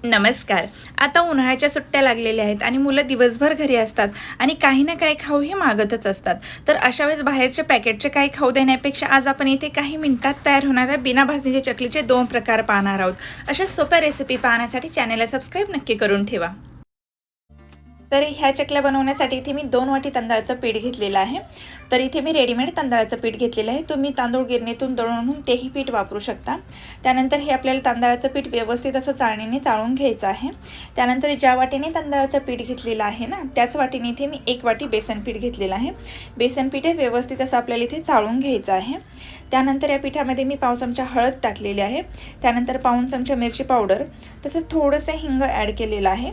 नमस्कार. आता उन्हाळ्याच्या सुट्ट्या लागलेल्या आहेत आणि मुलं दिवसभर घरी असतात आणि काही ना काही खाऊ हे मागतच असतात. तर अशा वेळेस बाहेरचे पॅकेटचे काही खाऊ देण्यापेक्षा आज आपण इथे काही मिनिटात तयार होणाऱ्या बिना भाजणीच्या चकलीचे 2 प्रकार पाहणार आहोत. अशा सोप्या रेसिपी पाहण्यासाठी चॅनलला सबस्क्राईब नक्की करून ठेवा. तर ह्या चकल्या बनवण्यासाठी इथे मी 2 वाटी तांदळाचं पीठ घेतलेलं आहे. तर इथे मी रेडीमेड तांदळाचं पीठ घेतलेलं आहे. तुम्ही तांदूळ गिरणीतून दळून आणून तेही पीठ वापरू शकता. त्यानंतर हे आपल्याला तांदळाचं पीठ व्यवस्थित असं चाळणीने चाळून घ्यायचं आहे. त्यानंतर ज्या वाटीने तांदळाचं पीठ घेतलेलं आहे ना, त्याच वाटीने इथे मी 1 वाटी बेसन पीठ घेतलेलं आहे. बेसन पीठ हे व्यवस्थित असं आपल्याला इथे चाळून घ्यायचं आहे. त्यानंतर या पिठामध्ये मी पाव चमचा हळद टाकलेली आहे. त्यानंतर पाऊण चमचा मिरची पावडर, तसंच थोडंसं हिंग ॲड केलेलं आहे.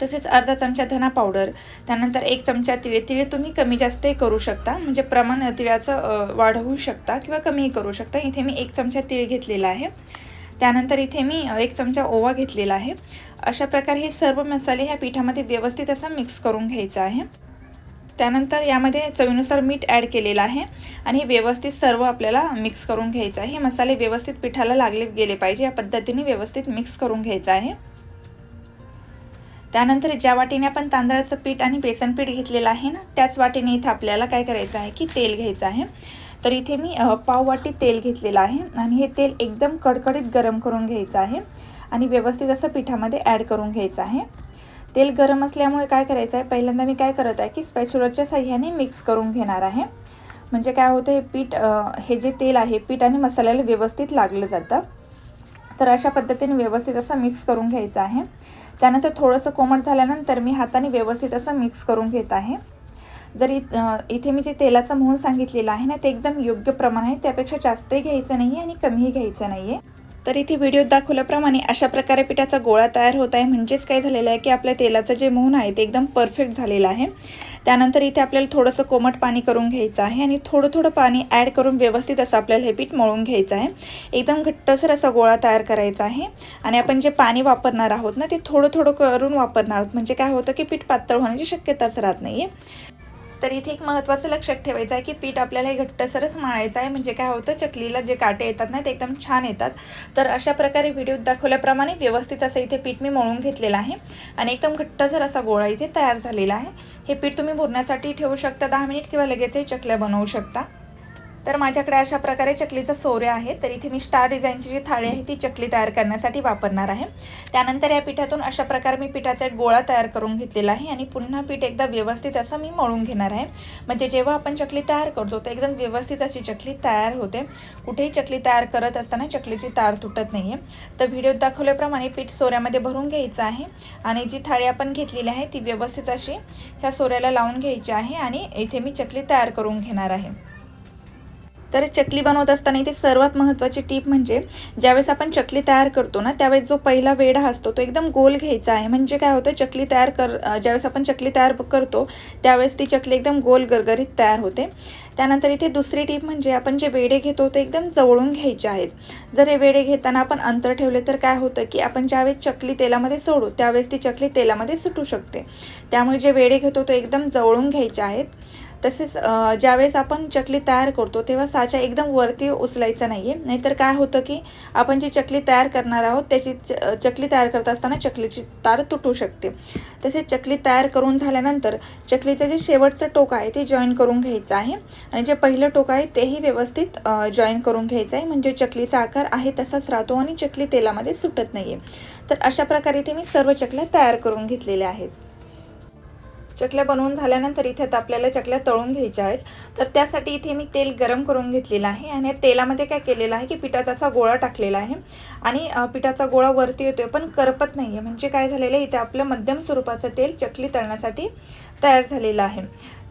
तसेच अर्धा चमचा धना पावडर, त्यानंतर 1 चमचा तिळ तुम्ही कमी जास्तही करू शकता, म्हणजे प्रमाण तिळाचं वाढवू शकता किंवा कमीही करू शकता. इथे मी 1 चमचा तीळ घेतलेला आहे. त्यानंतर इथे मी 1 चमचा ओवा घेतलेला आहे. अशा प्रकारे हे सर्व मसाले ह्या पिठामध्ये व्यवस्थित असं मिक्स करून घ्यायचं आहे. त्यानंतर यामध्ये चवीनुसार मीठ ॲड केलेलं आहे आणि हे व्यवस्थित सर्व आपल्याला मिक्स करून घ्यायचं आहे. हे मसाले व्यवस्थित पिठाला लागले गेले पाहिजे, या पद्धतीने व्यवस्थित मिक्स करून घ्यायचं आहे. त्यानंतर ज्या वाटीने आपण तांदळाचं पीठ आणि बेसन पीठ घेतलेलं आहे ना, त्याच वाटीने इथे आपल्याला काय करायचं आहे की तेल घ्यायचं आहे. तर इथे मी पाव वाटी तेल घेतलेलं आहे आणि हे तेल एकदम कडकडीत गरम करून घ्यायचं आहे आणि व्यवस्थित असं पिठामध्ये ॲड करून घ्यायचं आहे. तेल गरम असल्यामुळे काय करायचं आहे, पहिल्यांदा मी काय करत आहे की स्पॅच्युलाच्या साह्याने मिक्स करून घेणार आहे. म्हणजे काय होतं, हे पीठ हे जे तेल आहे पीठ आणि मसाल्याला व्यवस्थित लागलं जातं. तर अशा पद्धतीने व्यवस्थित असं मिक्स करून घ्यायचं आहे. त्यानंतर थोडंसं कोमट झाल्यानंतर मी हाताने व्यवस्थित असं मिक्स करून घेत आहे. जरी इथे मी जे तेलाचं मोहन सांगितलेलं आहे ना, ते एकदम योग्य प्रमाण आहे, त्यापेक्षा जास्तही घ्यायचं नाही आहे आणि कमीही घ्यायचं नाही आहे. तर इथे व्हिडिओत दाखवल्याप्रमाणे अशा प्रकारे पिठाचा गोळा तयार होत आहे. म्हणजेच काय झालेलं आहे की आपल्या तेलाचं जे मोहन आहे ते एकदम परफेक्ट झालेलं आहे. त्यानंतर इथे आपल्याला थोडंसं कोमट पाणी करून घ्यायचं आहे आणि थोडं पाणी ॲड करून व्यवस्थित असं आपल्याला हे पीठ मळून घ्यायचं आहे. एकदम घट्टसर असा गोळा तयार करायचा आहे आणि आपण जे पाणी वापरणार आहोत ना, ते थोडं करून वापरणार आहोत. म्हणजे काय होतं की पीठ पातळ होण्याची शक्यताच राहत नाही आहे. तर इथे एक महत्त्वाचं लक्षात ठेवायचं आहे की पीठ आपल्याला हे घट्टसरच मळायचं आहे. म्हणजे काय होतं, चकलीला जे काटे येतात ना, ते एकदम छान येतात. तर अशा प्रकारे व्हिडिओत दाखवल्याप्रमाणे व्यवस्थित असं इथे पीठ मी मळून घेतलेलं आहे आणि एकदम घट्टसर असा गोळा इथे तयार झालेला आहे. हे पीठ तुम्ही मुरण्यासाठी ठेवू शकता 10 मिनिट किंवा लगेचही चकल्या बनवू शकता. तर माझ्याकडे अशा प्रकारे चकलीचा सोऱ्या आहे. तर इथे मी स्टार डिझाईनची जी थाळी आहे ती चकली तयार करण्यासाठी वापरणार आहे. त्यानंतर या पिठातून अशा प्रकारे मी पिठाचा एक गोळा तयार करून घेतलेला आहे आणि पुन्हा पीठ एकदा व्यवस्थित असं मी मळून घेणार आहे. म्हणजे जेव्हा आपण चकली तयार करतो तर एकदम व्यवस्थित अशी चकली तयार होते. कुठेही चकली तयार करत असताना चकलीची तार तुटत नाही आहे. तर व्हिडिओत दाखवल्याप्रमाणे पीठ सोऱ्यामध्ये भरून घ्यायचं आहे आणि जी थाळी आपण घेतलेली आहे ती व्यवस्थित अशी ह्या सोऱ्याला लावून घ्यायची आहे आणि इथे मी चकली तयार करून घेणार आहे. तर चकली बनवत असताना इथे सर्वात महत्त्वाची टीप म्हणजे ज्यावेळेस आपण चकली तयार करतो ना, त्यावेळेस जो पहिला वेढा असतो तो एकदम गोल घ्यायचा आहे. म्हणजे काय होतं, ज्यावेळेस आपण चकली तयार करतो त्यावेळेस ती चकली एकदम गोल गरगरीत तयार होते. त्यानंतर इथे दुसरी टीप म्हणजे आपण जे वेढे घेतो ते एकदम जवळून घ्यायचे आहेत. जर हे वेढे घेताना आपण अंतर ठेवले तर काय होतं की आपण ज्यावेळेस चकली तेलामध्ये सोडू त्यावेळेस ती चकली तेलामध्ये सुटू शकते. त्यामुळे जे वेढे घेतो ते एकदम जवळून घ्यायचे आहेत. तसेच ज्यावेळेस आपण चकली तयार करतो तेव्हा साचा एकदम वरती उचलायचा नाही आहे. नाहीतर काय होतं की आपण जी चकली तयार करणार आहोत त्याची चकली तयार करत असताना चकलीची तार तुटू शकते. तसेच चकली तयार करून झाल्यानंतर चकलीचं जे शेवटचं टोक आहे ते जॉईन करून घ्यायचं आहे आणि जे पहिलं टोक आहे तेही व्यवस्थित जॉईन करून घ्यायचं आहे. म्हणजे चकलीचा आकार आहे तसाच राहतो आणि चकली तेलामध्ये सुटत नाही आहे. तर अशा प्रकारे इथे मी सर्व चकल्या तयार करून घेतलेल्या आहेत. चकल्या बनवून झाल्यानंतर इथे आपल्याला चकल्या तळून घ्यायच्या आहेत. तर त्यासाठी इथे मी तेल गरम करून घेतलेलं आहे आणि या तेलामध्ये काय केलेलं आहे की पिठाचा असा गोळा टाकलेला आहे आणि पिठाचा गोळा वरती येतोय पण करपत नाही आहे. म्हणजे काय झालेलं आहे, इथे आपलं मध्यम स्वरूपाचं तेल चकली तळण्यासाठी तयार झालेलं आहे.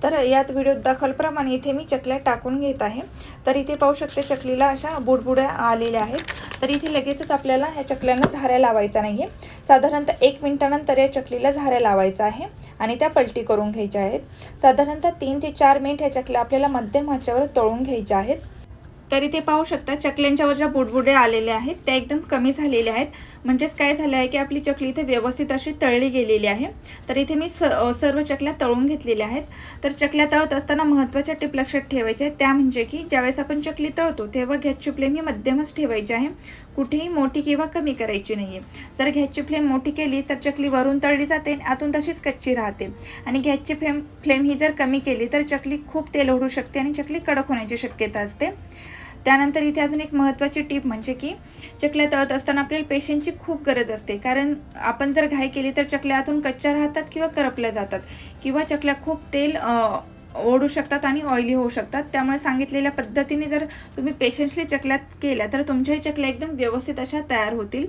तर यात व्हिडिओत दाखवल्याप्रमाणे इथे मी चकल्या टाकून घेत आहे. तर इथे पाहू शकते चकलीला अशा बुडबुड्या आलेल्या आहेत. तर इथे लगेचच आपल्याला ह्या चकल्यांना झाऱ्या लावायचा नाही आहे. साधारणतः 1 मिनिटानंतर या चकलीला झाऱ्या लावायचा आहे आणि त्या पलटी करून घ्यायच्या आहेत. साधारणतः 3 ते 4 मिनिट ह्या चकल्या आपल्याला मध्यम आचेवर तळून घ्यायच्या आहेत. तर इथे पाहू शकता चकल्यांच्यावर ज्या बुडबुडे आलेले आहेत त्या एकदम कमी झालेल्या आहेत. म्हणजेच काय झालं आहे की आपली चकली इथे व्यवस्थित अशी तळली गेलेली आहे। तर इथे मी सर्व चकल्या तळून घेतलेल्या आहेत। तर चकल्या तळत असताना महत्त्वाच्या टिप लक्षात ठेवायच्या आहेत, त्या म्हणजे की ज्यावेळेस आपण चकली तळतो तेव्हा गॅसची फ्लेम ही मध्यमच ठेवायची आहे, कुठेही मोठी किंवा कमी करायची नाही आहे। जर गॅसची फ्लेम मोठी केली तर चकली वरून तळली जाते आणि आतून तशीच कच्ची राहते, आणि गॅसची फ्लेम ही जर कमी केली तर चकली खूप तेल ओढू शकते आणि चकली कडक होण्याची शक्यता असते। त्यानंतर इथे अजून एक महत्त्वाची टिप म्हणजे की चकल्या तळत असताना आपल्याला पेशन्सची खूप गरज असते, कारण आपण जर घाई केली तर चकल्या आतून कच्च्या राहतात किंवा करपल्या जातात, किंवा चकल्या खूप तेल ओढू शकतात आणि ऑइली होऊ शकतात। त्यामुळे सांगितलेल्या पद्धतीने जर तुम्ही पेशन्सली चकल्या केल्या तर तुमच्याही चकल्या एकदम व्यवस्थित अशा तयार होतील।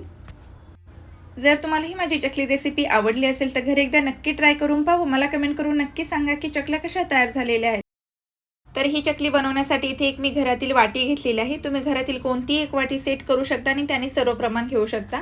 जर तुम्हाला ही माझी चकली रेसिपी आवडली असेल तर घरी एकदा नक्की ट्राय करून पाहू। मला कमेंट करून नक्की सांगा की चकल्या कशा तयार झालेल्या आहेत। तर ही चकली बनवण्यासाठी इथे एक मी घरातील वाटी घेतलेली आहे। तुम्ही घरातील कोणतीही एक वाटी सेट करू शकता आणि त्याने सर्व प्रमाण घेऊ शकता।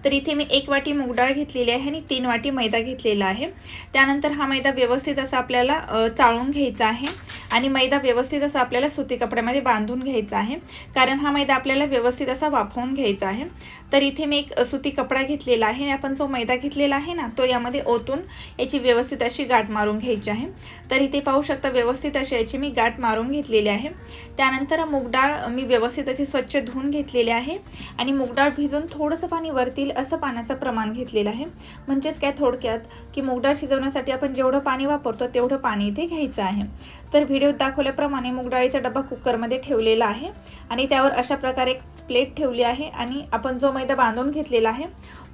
तर इथे मी 1 वाटी मूग डाळ घेतलेली आहे आणि 3 वाटी मैदा घेतलेला आहे। त्यानंतर हा मैदा व्यवस्थित असा आपल्याला चाळून घ्यायचा आहे आणि मैदा व्यवस्थित असा आपल्याला सुती कपड्यामध्ये बांधून घ्यायचा आहे, कारण हा मैदा आपल्याला व्यवस्थित असा वाफवून घ्यायचा आहे। तर इथे मी एक सुती कपडा घेतलेला आहे आणि आपण जो मैदा घेतलेला आहे ना तो यामध्ये ओतून याची व्यवस्थित अशी गाठ मारून घ्यायची आहे। तर इथे पाहू शकता व्यवस्थित अशी याची मी गाठ मारून घेतलेली आहे। त्यानंतर मूग डाळ मी व्यवस्थित अशी स्वच्छ धुवून घेतलेली आहे आणि मूग डाळ भिजून थोडंसं पाणी वरतील असं पाण्याचं प्रमाण घेतलेलं आहे। म्हणजेच काय थोडक्यात की मूग डाळ शिजवण्यासाठी आपण जेवढं पाणी वापरतो तेवढं पाणी इथे घ्यायचं आहे। तर व्हिडिओत दाखवल्याप्रमाणे मूग डाळीचा डबा कुकरमध्ये ठेवलेला आहे आणि त्यावर अशा प्रकारे एक प्लेट ठेवली आहे आणि आपण जो मैदा बांधून घेतलेला आहे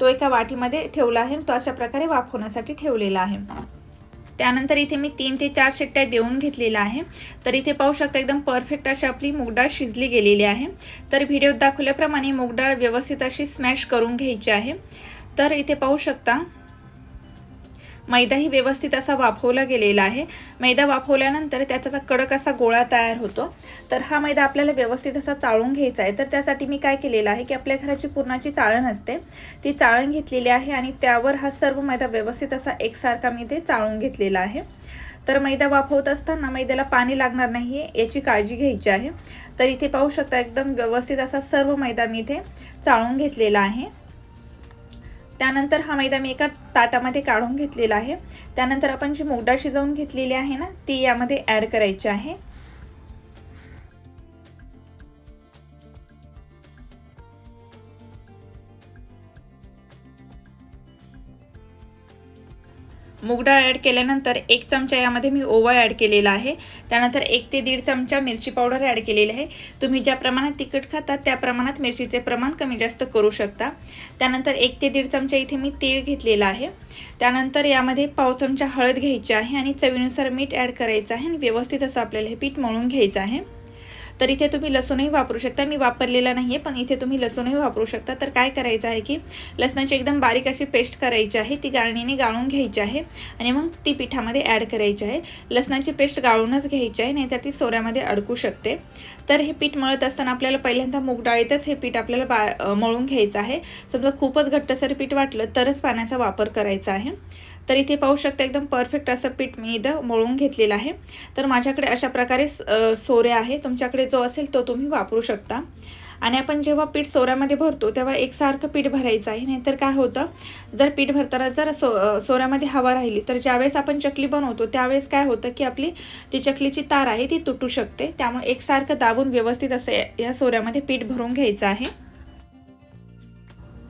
तो एका वाटीमध्ये ठेवला आहे, तो अशा प्रकारे वाफवण्यासाठी ठेवलेला आहे। त्यानंतर इथे मी 3 ते 4 शिट्ट्या देऊन घेतलेला आहे। तर इथे पाहू शकता एकदम परफेक्ट अशी आपली मूग डाळ शिजली गेलेली आहे। तर व्हिडिओत दाखवल्याप्रमाणे मूग डाळ व्यवस्थित अशी स्मॅश करून घ्यायची आहे। तर इथे पाहू शकता मैदाही व्यवस्थित असा वाफवला गेलेला आहे। मैदा वाफवल्यानंतर त्याचा कडक असा गोळा तयार होतो। तर हा मैदा आपल्याला व्यवस्थित असा चाळून घ्यायचा आहे। तर त्यासाठी मी काय केलेलं आहे की आपल्या घराची पुरणाची चाळण असते ती चाळण घेतलेली आहे आणि त्यावर हा सर्व मैदा व्यवस्थित असा एकसारखा मी ते चाळून घेतलेला आहे। तर मैदा वाफवत असताना मैद्याला पाणी लागणार नाही याची काळजी घ्यायची आहे। तर इथे पाहू शकता एकदम व्यवस्थित असा सर्व मैदा मी इथे चाळून घेतलेला आहे। त्यानंतर हा मैदा मी एका ताटामध्ये काढून घेतलेला आहे। त्यानंतर आपण जी मूग डाळ शिजवून घेतलेली आहे ना ती यामध्ये ॲड करायची आहे। मूग डाळ ॲड केल्यानंतर 1 चमचा यामध्ये मी ओवा ॲड केलेला आहे। त्यानंतर 1 ते 1.5 चमचा मिरची पावडर ॲड केलेली आहे। तुम्ही ज्या प्रमाणात तिखट खाता त्या प्रमाणात मिरचीचे प्रमाण कमी जास्त करू शकता। त्यानंतर 1 ते 1.5 चमचा इथे मी तीळ घेतलेला आहे। त्यानंतर यामध्ये पाव चमचा हळद घ्यायची आहे आणि चवीनुसार मीठ ॲड करायचं आहे आणि व्यवस्थित असं आपल्याला हे पीठ मळून घ्यायचं आहे। तर इथे तुम्ही लसूणही वापरू शकता, मी वापरलेला नाही आहे पण इथे तुम्ही लसूणही वापरू शकता। तर काय करायचं आहे की लसणाची एकदम बारीक अशी पेस्ट करायची आहे, ती गाळणीने गाळून घ्यायची आहे आणि मग ती पिठामध्ये ॲड करायची आहे। लसणाची पेस्ट गाळूनच घ्यायची आहे, नाहीतर ती सोऱ्यामध्ये अडकू शकते। तर हे पीठ मळत असताना आपल्याला पहिल्यांदा मूग डाळीतच हे पीठ आपल्याला मळून घ्यायचं आहे। समजा खूपच घट्टसर पीठ वाटलं तरच पाण्याचा वापर करायचा आहे। तर इथे पाहू शकता एकदम परफेक्ट असं पीठ मी इथं मळून घेतलेलं आहे। तर माझ्याकडे अशा प्रकारे सोरे आहे, तुमच्याकडे जो असेल तो तुम्ही वापरू शकता। आणि आपण जेव्हा पीठ सोऱ्यामध्ये भरतो तेव्हा एकसारखं पीठ भरायचं आहे, नाहीतर काय होतं जर पीठ भरताना जर सोऱ्यामध्ये हवा राहिली तर ज्यावेळेस आपण चकली बनवतो त्यावेळेस काय होतं की आपली जी चकलीची तार आहे ती तुटू शकते। त्यामुळे एकसारखं दाबून व्यवस्थित असं या सोऱ्यामध्ये पीठ भरून घ्यायचं आहे।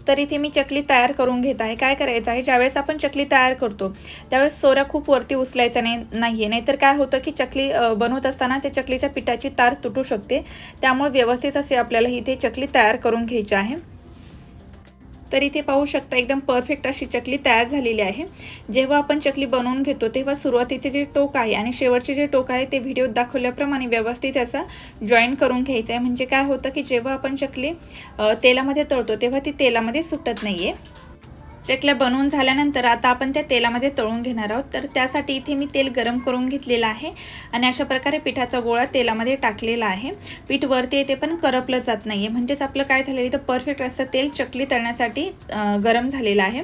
तर इथे मी चकली तयार करून घेत आहे। काय करायचं आहे ज्यावेळेस आपण चकली तयार करतो त्यावेळेस सोऱ्या खूप वरती उचलायचा नाहीये, नाहीतर काय होतं की चकली बनवत असताना त्या चकलीच्या पिठाची तार तुटू शकते। त्यामुळे व्यवस्थित असे आपल्याला इथे चकली तयार करून घ्यायची आहे। तर इथे पाहू शकता एकदम परफेक्ट अशी चकली तयार झालेली आहे। जेव्हा आपण चकली बनवून घेतो तेव्हा सुरुवातीचे जे टोक आहे आणि शेवटचे जे टोक आहे ते व्हिडिओत दाखवल्याप्रमाणे व्यवस्थित असं जॉईन करून घ्यायचं आहे। म्हणजे काय होतं की जेव्हा आपण चकली तेलामध्ये तळतो तेव्हा ती तेलामध्ये सुटत नाहीये। चकल्या बनवून झाल्यानंतर आता आपण त्या तेलामध्ये तळून घेणार आहोत। तर त्यासाठी इथे मी तेल गरम करून घेतलेलं आहे आणि अशा प्रकारे पिठाचा गोळा तेलामध्ये टाकलेला आहे। पीठ वरती येते पण करपलं जात नाहीये, म्हणजेच आपलं काय झालेलं इथं परफेक्ट असं तेल चकली तळण्यासाठी गरम झालेलं आहे।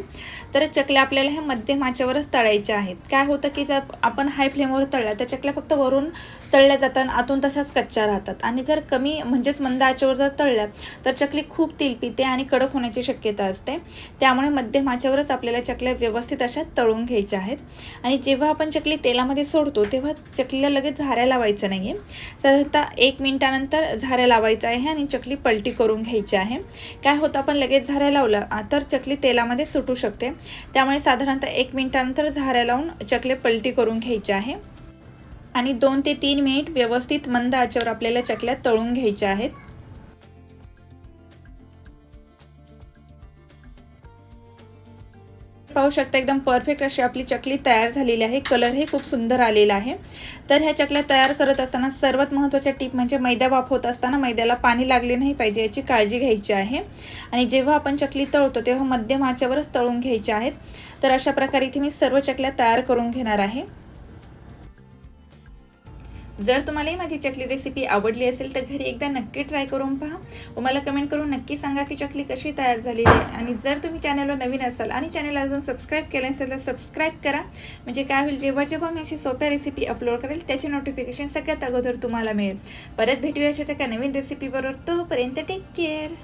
तर चकल्या आपल्याला हे मध्यम आचेवरच तळायच्या आहेत। काय होतं की जर आपण हाय फ्लेमवर तळल्या तर चकल्या फक्त वरून तळल्या जातात आतून तशाच कच्च्या राहतात. आणि जर कमी म्हणजेच मंद आचेवर जर तळल्या तर चकली खूप तेल पिते आणि कडक होण्याची शक्यता असते. त्यामुळे मध्यम आचेवरच आपल्याला चकल्या व्यवस्थित अशा तळून घ्यायच्या आहेत. आणि जेव्हा आपण चकली तेलामध्ये सोडतो तेव्हा चकलीला लगेच झाऱ्या लावायचं नाही आहे. साधारणतः 1 मिनिटानंतर झाऱ्या लावायचं आहे आणि चकली पलटी करून घ्यायची आहे. काय होतं, आपण लगेच झाऱ्या लावला तर चकली तेलामध्ये सुटू शकते. त्यामुळे साधारणतः 1 मिनिटानंतर झाऱ्या लावून चकली पलटी करून घ्यायची आहे. आणि 2 ते 3 मिनिट व्यवस्थित मंद आचेवर आपल्याला चकल्या तळून घ्यायच्या आहेत. पाहू शकता एकदम परफेक्ट अशी आपली चकली तयार झालेली आहे. कलर हे खूप सुंदर आलेला आहे. तर ह्या चकल्या तयार करत असताना सर्वात महत्त्वाच्या टिप म्हणजे मैदा वाफवत असताना मैद्याला पाणी लागले नाही पाहिजे याची काळजी घ्यायची आहे. आणि जेव्हा आपण चकली तळतो तेव्हा मध्यम आचेवरच तळून घ्यायच्या आहेत. तर अशा प्रकारे इथे मी सर्व चकल्या तयार करून घेणार आहे. जर तुम्हालाही माझी चकली रेसिपी आवडली असेल तर घरी एकदा नक्की ट्राय करून पहा व मला कमेंट करून नक्की सांगा की चकली कशी तयार झालेली आहे. आणि जर तुम्ही चॅनलवर नवीन असाल आणि चॅनल अजून सबस्क्राईब केलं नसेल तर सबस्क्राईब करा. म्हणजे काय होईल, जेव्हा मी अशी सोप्या रेसिपी अपलोड करेल त्याचे नोटिफिकेशन सगळ्यात अगोदर तुम्हाला मिळेल. परत भेटूया अशाच एका नवीन रेसिपीबरोबर. तोपर्यंत टेक केअर.